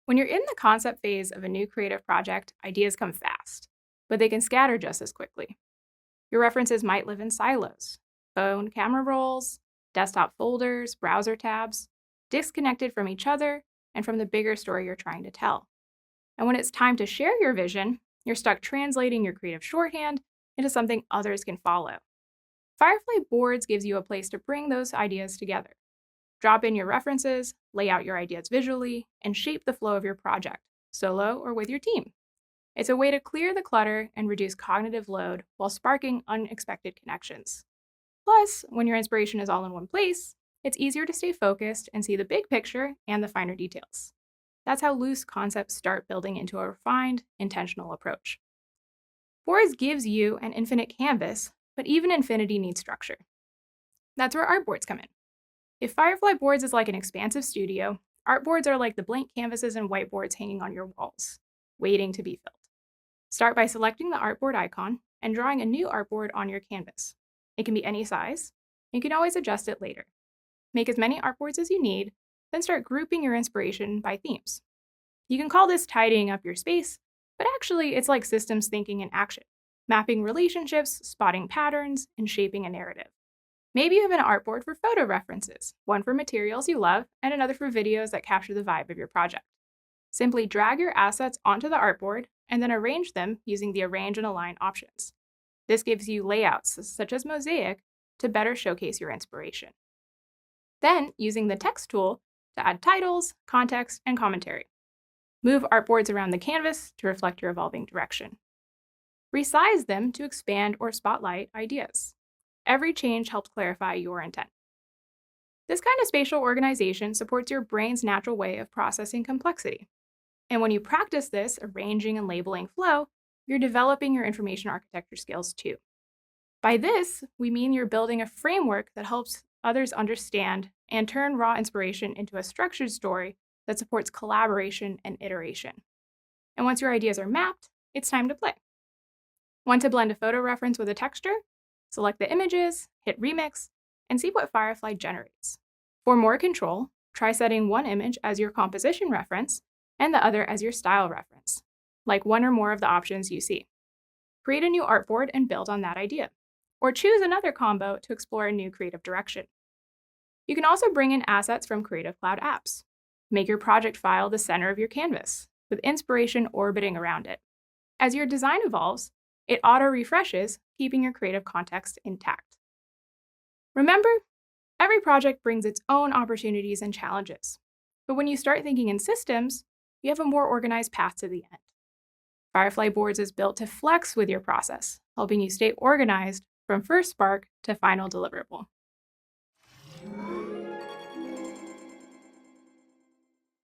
When you're in the concept phase of a new creative project, ideas come fast, but they can scatter just as quickly. Your references might live in silos: phone camera rolls, desktop folders, browser tabs, disconnected from each other and from the bigger story you're trying to tell. And when it's time to share your vision, you're stuck translating your creative shorthand into something others can follow. Firefly Boards gives you a place to bring those ideas together. Drop in your references, lay out your ideas visually, and shape the flow of your project, solo or with your team. It's a way to clear the clutter and reduce cognitive load while sparking unexpected connections. Plus, when your inspiration is all in one place, it's easier to stay focused and see the big picture and the finer details. That's how loose concepts start building into a refined, intentional approach. Boards gives you an infinite canvas, but even infinity needs structure. That's where artboards come in. If Firefly Boards is like an expansive studio, artboards are like the blank canvases and whiteboards hanging on your walls, waiting to be filled. Start by selecting the artboard icon and drawing a new artboard on your canvas. It can be any size. You can always adjust it later. Make as many artboards as you need, then start grouping your inspiration by themes. You can call this tidying up your space, but actually it's like systems thinking in action, mapping relationships, spotting patterns, and shaping a narrative. Maybe you have an artboard for photo references, one for materials you love, and another for videos that capture the vibe of your project. Simply drag your assets onto the artboard and then arrange them using the Arrange and Align options. This gives you layouts, such as Mosaic, to better showcase your inspiration. Then, using the Text tool to add titles, context, and commentary. Move artboards around the canvas to reflect your evolving direction. Resize them to expand or spotlight ideas. Every change helps clarify your intent. This kind of spatial organization supports your brain's natural way of processing complexity. And when you practice this arranging and labeling flow, you're developing your information architecture skills too. By this, we mean you're building a framework that helps others understand and turn raw inspiration into a structured story that supports collaboration and iteration. And once your ideas are mapped, it's time to play. Want to blend a photo reference with a texture? Select the images, hit Remix, and see what Firefly generates. For more control, try setting one image as your composition reference and the other as your style reference, like one or more of the options you see. Create a new artboard and build on that idea, or choose another combo to explore a new creative direction. You can also bring in assets from Creative Cloud apps. Make your project file the center of your canvas, with inspiration orbiting around it. As your design evolves, it auto-refreshes, keeping your creative context intact. Remember, every project brings its own opportunities and challenges, but when you start thinking in systems, you have a more organized path to the end. Firefly Boards is built to flex with your process, helping you stay organized from first spark to final deliverable.